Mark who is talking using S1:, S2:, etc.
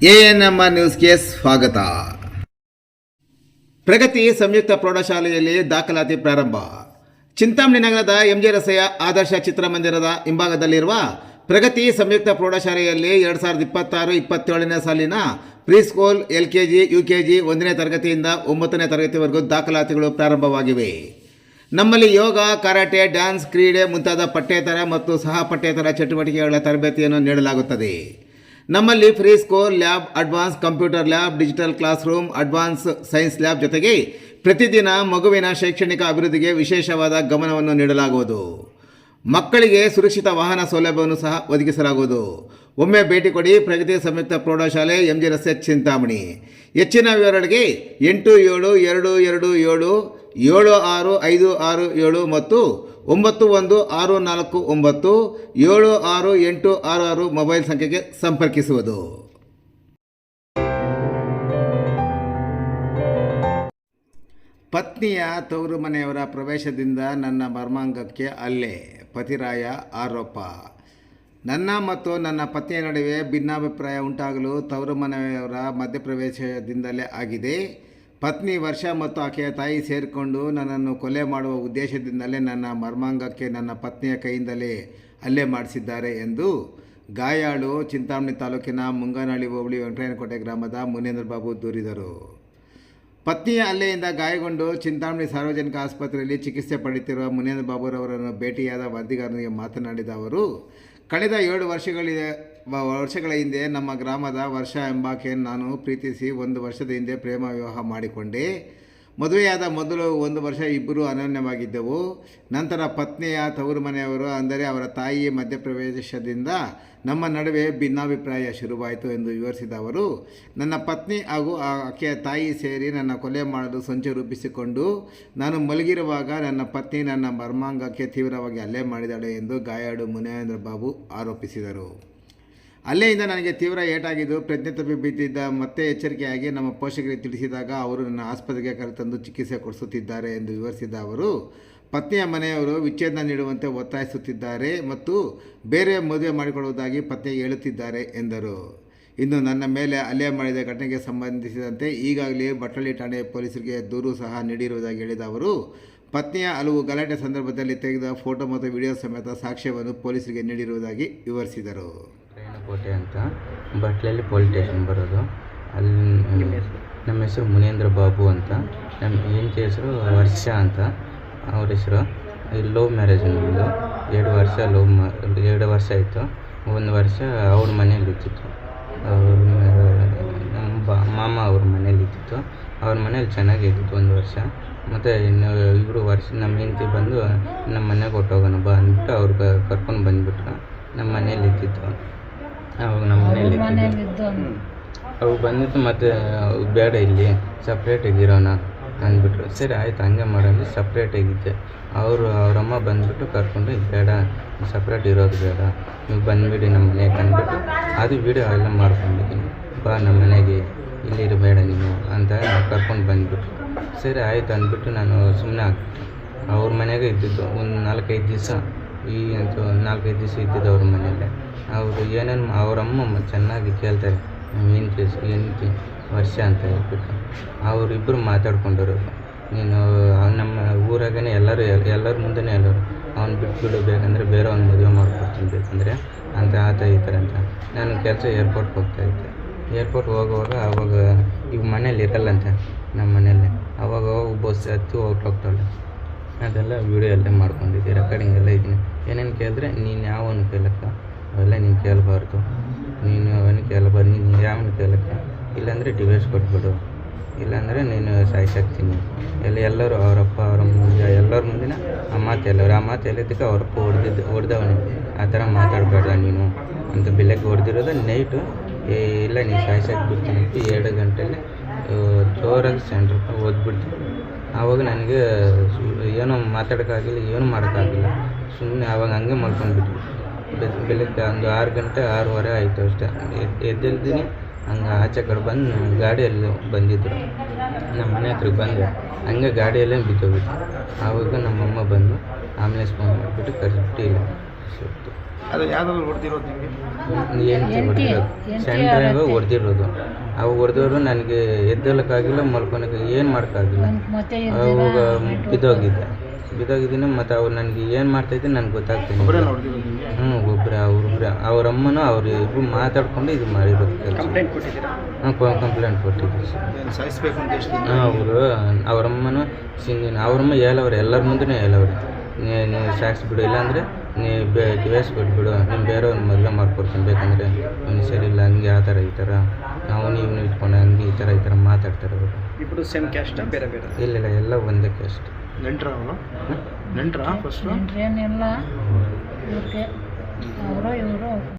S1: ANMR ನ್ಯೂಸ್ಗೆ ಸ್ವಾಗತ. ಪ್ರಗತಿ ಸಂಯುಕ್ತ ಪ್ರೌಢಶಾಲೆಯಲ್ಲಿ ದಾಖಲಾತಿ ಪ್ರಾರಂಭ. ಚಿಂತಾಮಣಿ ನಗರದ ಎಂಜೆ ರಸ್ತೆಯ ಆದರ್ಶ ಚಿತ್ರಮಂದಿರದ ಹಿಂಭಾಗದಲ್ಲಿರುವ ಪ್ರಗತಿ ಸಂಯುಕ್ತ ಪ್ರೌಢಶಾಲೆಯಲ್ಲಿ 2026-27ನೇ ಸಾಲಿನ ಪ್ರೀಸ್ಕೂಲ್, LKG, UKG 1ನೇ ತರಗತಿಯಿಂದ 9ನೇ ತರಗತಿವರೆಗೂ ದಾಖಲಾತಿಗಳು ಪ್ರಾರಂಭವಾಗಿವೆ. ನಮ್ಮಲ್ಲಿ ಯೋಗ, ಕರಾಟೆ, ಡ್ಯಾನ್ಸ್, ಕ್ರೀಡೆ ಮುಂತಾದ ಪಠ್ಯೇತರ ಮತ್ತು ಸಹ ಪಠ್ಯೇತರ ಚಟುವಟಿಕೆಗಳ ತರಬೇತಿಯನ್ನು ನೀಡಲಾಗುತ್ತದೆ. ನಮ್ಮಲ್ಲಿ free school, lab, advance computer lab, digital class room, advance science lab ಜೊತೆಗೆ ಪ್ರತಿದಿನ ಮಗುವಿನ ಶೈಕ್ಷಣಿಕ ಅಭಿವೃದ್ಧಿಗೆ ವಿಶೇಷವಾದ ಗಮನವನ್ನು ನೀಡಲಾಗುವುದು. ಮಕ್ಕಳಿಗೆ ಸುರಕ್ಷಿತ ವಾಹನ ಸೌಲಭ್ಯವನ್ನು ಸಹ ಒದಗಿಸಲಾಗುವುದು. ಒಮ್ಮೆ ಭೇಟಿ ಕೊಡಿ. ಪ್ರಗತಿ ಸಂಯುಕ್ತ ಪ್ರೌಢಶಾಲೆ, ಎಂಜೆ ರಸ್ತೆ, ಚಿಂತಾಮಣಿ. ಹೆಚ್ಚಿನ ವಿವರಗಳಿಗೆ 8776576567 ಮತ್ತು 9164976866 ಮೊಬೈಲ್ ಸಂಖ್ಯೆಗೆ ಸಂಪರ್ಕಿಸುವುದು. ಪತ್ನಿಯ ತವರು ಮನೆಯವರ ಪ್ರವೇಶದಿಂದ ನನ್ನ ಮರ್ಮಾಂಗಕ್ಕೆ ಹಲ್ಲೆ, ಪತಿರಾಯ ಆರೋಪ. ನನ್ನ ಮತ್ತು ನನ್ನ ಪತ್ನಿಯ ನಡುವೆ ಭಿನ್ನಾಭಿಪ್ರಾಯ ಉಂಟಾಗಲು ತವರು ಮನೆಯವರ ಮಧ್ಯಪ್ರವೇಶದಿಂದಲೇ ಆಗಿದೆ. ಪತ್ನಿ ವರ್ಷ ಮತ್ತು ಆಕೆಯ ತಾಯಿ ಸೇರಿಕೊಂಡು ನನ್ನನ್ನು ಕೊಲೆ ಮಾಡುವ ಉದ್ದೇಶದಿಂದಲೇ ನನ್ನ ಮರ್ಮಾಂಗಕ್ಕೆ ನನ್ನ ಪತ್ನಿಯ ಕೈಯಿಂದಲೇ ಹಲ್ಲೆ ಮಾಡಿಸಿದ್ದಾರೆ ಎಂದು ಗಾಯಾಳು, ಚಿಂತಾಮಣಿ ತಾಲೂಕಿನ ಮುಂಗನಹಳ್ಳಿ ಹೋಬಳಿ ವೆಂಕಟಯ್ಯನಕೋಟೆ ಗ್ರಾಮದ ಮುನೇಂದ್ರ ಬಾಬು ದೂರಿದರು. ಪತ್ನಿಯ ಹಲ್ಲೆಯಿಂದ ಗಾಯಗೊಂಡು ಚಿಂತಾಮಣಿ ಸಾರ್ವಜನಿಕ ಆಸ್ಪತ್ರೆಯಲ್ಲಿ ಚಿಕಿತ್ಸೆ ಪಡೆಯುತ್ತಿರುವ ಮುನೇಂದ್ರ ಬಾಬುರವರನ್ನು ಭೇಟಿಯಾದ ವರದಿಗಾರನಿಗೆ ಮಾತನಾಡಿದ ಅವರು, ಕಳೆದ 7 ವರ್ಷಗಳ ಹಿಂದೆ ನಮ್ಮ ಗ್ರಾಮದ ವರ್ಷ ಎಂಬಾಕೆಯನ್ನು ನಾನು ಪ್ರೀತಿಸಿ 1 ವರ್ಷದ ಹಿಂದೆ ಪ್ರೇಮ ವಿವಾಹ ಮಾಡಿಕೊಂಡೆ. ಮದುವೆಯಾದ ಮೊದಲು 1 ವರ್ಷ ಇಬ್ಬರು ಅನನ್ಯವಾಗಿದ್ದೆವು. ನಂತರ ಪತ್ನಿಯ ತವರು ಮನೆಯವರು ಅಂದರೆ ಅವರ ತಾಯಿ ಮಧ್ಯಪ್ರವೇಶದಿಂದ ನಮ್ಮ ನಡುವೆ ಭಿನ್ನಾಭಿಪ್ರಾಯ ಶುರುವಾಯಿತು ಎಂದು ವಿವರಿಸಿದ ಅವರು, ನನ್ನ ಪತ್ನಿ ಹಾಗೂ ಆಕೆಯ ತಾಯಿ ಸೇರಿ ನನ್ನ ಕೊಲೆ ಮಾಡಲು ಸಂಚು ರೂಪಿಸಿಕೊಂಡು ನಾನು ಮಲಗಿರುವಾಗ ನನ್ನ ಪತ್ನಿ ನನ್ನ ಮರ್ಮಾಂಗಕ್ಕೆ ತೀವ್ರವಾಗಿ ಹಲ್ಲೆ ಮಾಡಿದ್ದಾಳೆ ಎಂದು ಗಾಯಾಳು ಮುನೇಂದ್ರ ಬಾಬು ಆರೋಪಿಸಿದರು. ಹಲ್ಲೆಯಿಂದ ನನಗೆ ತೀವ್ರ ಏಟಾಗಿದ್ದು ಪ್ರಜ್ಞೆ ತಪ್ಪಿ ಬಿದ್ದಿದ್ದ. ಮತ್ತೆ ಎಚ್ಚರಿಕೆಯಾಗಿ ನಮ್ಮ ಪೋಷಕರಿಗೆ ತಿಳಿಸಿದಾಗ ಅವರು ನನ್ನ ಆಸ್ಪತ್ರೆಗೆ ಕರೆತಂದು ಚಿಕಿತ್ಸೆ ಕೊಡಿಸುತ್ತಿದ್ದಾರೆ ಎಂದು ವಿವರಿಸಿದ ಅವರು, ಪತ್ನಿಯ ಮನೆಯವರು ವಿಚ್ಛೇದನ ನೀಡುವಂತೆ ಒತ್ತಾಯಿಸುತ್ತಿದ್ದಾರೆ ಮತ್ತು ಬೇರೆ ಮದುವೆ ಮಾಡಿಕೊಳ್ಳುವುದಾಗಿ ಪತ್ನಿಗೆ ಹೇಳುತ್ತಿದ್ದಾರೆ ಎಂದರು. ಇನ್ನು ನನ್ನ ಮೇಲೆ ಹಲ್ಲೆ ಮಾಡಿದ ಘಟನೆಗೆ ಸಂಬಂಧಿಸಿದಂತೆ ಈಗಾಗಲೇ ಬಟ್ಟಳ್ಳಿ ಠಾಣೆ ಪೊಲೀಸರಿಗೆ ದೂರು ಸಹ ನೀಡಿರುವುದಾಗಿ ಹೇಳಿದ ಅವರು, ಪತ್ನಿಯ ಹಲವು ಗಲಾಟೆ ಸಂದರ್ಭದಲ್ಲಿ ತೆಗೆದ ಫೋಟೋ ಮತ್ತು ವಿಡಿಯೋ ಸಮೇತ ಸಾಕ್ಷ್ಯವನ್ನು ಪೊಲೀಸರಿಗೆ ನೀಡಿರುವುದಾಗಿ ವಿವರಿಸಿದರು.
S2: ಕೋಟೆ ಅಂತ ಬಟ್ಲಲ್ಲಿ ಪೊಲೀಸ್ ಸ್ಟೇಷನ್ ಬರೋದು. ಅಲ್ಲಿ ನಮ್ಮ ಹೆಸರು ಮುನೇಂದ್ರ ಬಾಬು ಅಂತ, ನಮ್ಮ ಹೆಂಡತಿ ಹೆಸರು ವರ್ಷ ಅಂತ ಅವ್ರ ಹೆಸರು. ಲವ್ ಮ್ಯಾರೇಜ್ ನಮ್ಮದು. 2 ವರ್ಷ ಆಯಿತು. 1 ವರ್ಷ ಅವ್ರ ಮನೇಲಿ ಇರ್ತಿತ್ತು. ನಮ್ಮ ಮಾಮ ಅವ್ರ ಮನೇಲಿ ಇದ್ದಿತ್ತು. ಅವ್ರ ಮನೇಲಿ ಚೆನ್ನಾಗಿದ್ದಿತ್ತು 1 ವರ್ಷ. ಮತ್ತು ಇನ್ನು 2 ವರ್ಷ ನಮ್ಮ ಹೆಂಡತಿ ಬಂದು ನಮ್ಮ ಮನೆಗೆ ಹೊಟ್ಟೋಗೋಣ ಬಾ ಅಂದ್ಬಿಟ್ಟು ಅವ್ರು ಕರ್ಕೊಂಡು ಬಂದುಬಿಟ್ರು. ನಮ್ಮ ಮನೇಲಿ ಇದ್ದಿತ್ತು. ಅವಾಗ ನಮ್ಮ ಮನೇಲಿ ಅವು ಬಂದಿತ್ತು. ಮತ್ತು ಬೇಡ, ಇಲ್ಲಿ ಸಪ್ರೇಟಾಗಿರೋಣ ಅಂದ್ಬಿಟ್ರು. ಸರಿ ಆಯಿತು, ಹಂಗೆ ಮಾಡೋದು. ಸಪ್ರೇಟಾಗಿದ್ದೆ. ಅವರಮ್ಮ ಬಂದುಬಿಟ್ಟು ಕರ್ಕೊಂಡು, ಬೇಡ ಸಪ್ರೇಟ್ ಇರೋದು ಬೇಡ, ನೀವು ಬಂದುಬಿಡಿ ನಮ್ಮ ಮನೆಗೆ ಅಂದ್ಬಿಟ್ಟು ಅದು ವೀಡಿಯೋ ಎಲ್ಲ ಮಾಡ್ಕೊಂಡಿದ್ದೀನಿ. ಬಾ ನಮ್ಮ ಮನೆಗೆ, ಇಲ್ಲಿರಬೇಡ ನೀನು ಅಂತ ಕರ್ಕೊಂಡು ಬಂದುಬಿಟ್ರು. ಸರಿ ಆಯಿತು ಅಂದ್ಬಿಟ್ಟು ನಾನು ಸುಮ್ಮನೆ ಆಗ್ಬಿಟ್ಟೆ. ಅವ್ರ ಮನೆಗೆ ಇದ್ದಿದ್ದು ಒಂದು 4-5 ದಿವಸ. ಈ ಅಂತೂ 4-5 ದಿವಸ ಇದ್ದಿದ್ದು ಅವ್ರ ಮನೆಯಲ್ಲೇ. ಅವರು ಏನೇನು ಅವರಮ್ಮ ಚೆನ್ನಾಗಿ ಕೇಳ್ತಾರೆ, ನಮ್ಮ ಹೆಂಡತಿ ವರ್ಷ ಅಂತ ಹೇಳ್ಬಿಟ್ಟು ಅವರಿಬ್ಬರು ಮಾತಾಡ್ಕೊಂಡಿರೋದು. ನೀನು ನಮ್ಮ ಊರಾಗೇ ಎಲ್ಲರ ಮುಂದೆನೇ ಹೇಳೋರು, ಅವ್ನು ಬಿಟ್ಬಿಡು, ಬೇಕಂದರೆ ಬೇರೆ ಅವ್ನು ಮದುವೆ ಮಾಡ್ಕೊಡ್ತೀನಿ ಬೇಕಂದರೆ ಅಂತ ಆತ ಈ ಥರ ಅಂತ. ನಾನು ಕೆಲಸ ಏರ್ಪೋರ್ಟ್ಗೆ ಹೋಗ್ತಾಯಿದ್ದೆ. ಏರ್ಪೋರ್ಟ್ಗೆ ಹೋಗುವಾಗ ಆವಾಗ ಈಗ ಮನೇಲಿ ಇರಲ್ಲಂತೆ, ನಮ್ಮ ಮನೆಯಲ್ಲೇ. ಆವಾಗ ಬಸ್ ಹತ್ತಿ ಹೊರಟೋಗ್ತಾಳೆ. ಅದೆಲ್ಲ ವೀಡಿಯೋ ಎಲ್ಲ ಮಾಡ್ಕೊಂಡಿದ್ದೆ, ರೆಕಾರ್ಡಿಂಗ್ ಎಲ್ಲ ಇದ್ದೀನಿ. ಏನೇನು ಕೇಳಿದ್ರೆ, ನೀನು ಯಾವನು ಕೇಳಕ್ಕ, ಅವೆಲ್ಲ ನೀನು ಕೇಳಬಾರ್ದು, ನೀನು ಅವನು ಕೇಳಬಾರ್ದು, ನೀನು ಯಾವನು ಕೇಳಕ್ಕ, ಇಲ್ಲಾಂದರೆ ಡಿವೋರ್ಸ್ ಕೊಟ್ಬಿಡು, ಇಲ್ಲಾಂದರೆ ನೀನು ಸಾಯಿಸಾಕ್ತೀನಿ ಎಲ್ಲರೂ ಅವರಪ್ಪ ಅವರ ಮುಂದೆ ಎಲ್ಲರ ಮುಂದಿನ ಆ ಮಾತು ಹೇಳಿದ್ದಕ್ಕೆ ಅವರಪ್ಪ ಹೊಡೆದವನೇ. ಆ ಥರ ಮಾತಾಡಬೇಡ ನೀನು ಅಂತ ಬೆಳಗ್ಗೆ ಹೊಡೆದಿರೋದು. ನೈಟು ಇಲ್ಲ ನೀನು ಸಾಯಿಸಾಕ್ಬಿಡ್ತೀನಿ ಅಂತ 2 ಗಂಟೆಯಲ್ಲಿ ಜೋರಾಗಿ ಸೆಂಟ್ರ್ ಓದ್ಬಿಡ್ತೀನಿ. ಆವಾಗ ನನಗೆ ಏನೋ ಮಾತಾಡೋಕ್ಕಾಗಿಲ್ಲ, ಏನೂ ಮಾಡೋಕ್ಕಾಗಿಲ್ಲ. ಸುಮ್ಮನೆ ಆವಾಗ ಹಂಗೆ ಮಲ್ಕೊಂಡ್ಬಿಟ್ವಿ. ಬೆಳಗ್ಗೆ ಒಂದು 6 ಗಂಟೆ 6:15 ಆಯಿತು ಅಷ್ಟೇ. ಎದ್ದಿದ್ದೀನಿ. ಹಂಗೆ ಆಚೆ ಕಡೆ ಬಂದು ಗಾಡಿಯಲ್ಲಿ ಬಂದಿದ್ದರು. ನಮ್ಮ ಮನೆ ಹತ್ರಕ್ಕೆ ಬಂದೆ, ಹಂಗೆ ಗಾಡಿಯಲ್ಲೇ ಬಿದ್ದೋಗ್ಬಿಟ್ಟು. ಆವಾಗ ನಮ್ಮಮ್ಮ ಬಂದು ಆಂಬುಲೆನ್ಸ್ ಫೋನ್ ಮಾಡಿಬಿಟ್ಟು ಕರೆಕ್ಟ್ ಇಲ್ಲ.
S3: ಅದು ಯಾವ್ದಾದ್ರು ಹೊಡೆದಿರೋದು ನಿಮಗೆ?
S2: ಹೆಂಡತಿ ಹೊಡೆದಿರೋದು, ಸೆಂಟ್ರಾಗ ಹೊಡೆದಿರೋದು. ಅವು ಹೊಡೆದವರು ನನಗೆ ಎದ್ದೇಳಕ್ಕಾಗಿಲ್ಲ, ಮಲ್ಕೊಳಕ್ಕೆ ಏನು ಮಾಡೋಕ್ಕಾಗಿಲ್ಲ. ಅವಾಗ ಬಿದ್ದೋಗಿದ್ದೀನಿ. ಮತ್ತು ಅವ್ರು ನನಗೆ ಏನು ಮಾಡ್ತಾಯಿದ್ದೆ ನನಗೆ ಗೊತ್ತಾಗ್ತಿಲ್ಲ.
S3: ಹೊಡೆದಿರೋದು ನಿಮಗೆ?
S2: ಒಬ್ಬರೇ ಅವ್ರ ಅಮ್ಮನೂ ಅವ್ರು ಇಬ್ಬರು ಮಾತಾಡ್ಕೊಂಡು ಇದು ಮಾಡಿರೋದು ಕೆಲಸ.
S3: ಕಂಪ್ಲೇಂಟ್ ಕೊಟ್ಟಿದ್ದೀರಾ?
S2: ಕಂಪ್ಲೇಂಟ್ ಕೊಟ್ಟಿದ್ದೆ ಸರ್.
S3: ಏನು ಸಾಯಿಸ್ಬೇಕು ಅಂತ ಎಷ್ಟು?
S2: ಅವರು ಅವರಮ್ಮನೂ ಅವರಮ್ಮ ಹೇಳವ್ರೆ, ಎಲ್ಲರ ಮುಂದೆ ಹೇಳವ್ರೆ, ನೀವು ಸಾಕ್ಸ್ಬಿಡು, ಇಲ್ಲಾಂದರೆ ನೀವು ಕೇಸ್ ಕೊಟ್ಬಿಡು, ನಿಮ್ಮ ಬೇರೆಯವ್ರ ಮದುವೆ ಮಾಡ್ಕೊಡ್ತೀನಿ, ಬೇಕಂದರೆ ನೀವು ಸರಿ ಇಲ್ಲ, ಹಂಗೆ ಆ ಥರ ಈ ಥರ ನಾವು ನೀವು ಇಟ್ಕೊಂಡು ಹಂಗೆ ಈ ಥರ ಮಾತಾಡ್ತಾರೆ ಅವರು.
S3: ಇಬ್ಬರು ಸೇಮ್ ಕ್ಯಾಸ್ಟಾ ಬೇರೆ ಬೇರೆ?
S2: ಇಲ್ಲ ಎಲ್ಲ ಒಂದೇ ಕ್ಯಾಸ್ಟ್.
S3: ನೆಂಟ್ರ ಅವರು? ನೆಂಟ್ರಾ ಫಸ್ಟು?
S4: ಏನಿಲ್ಲ, ಇವ್ರಿಗೆ ಅವರು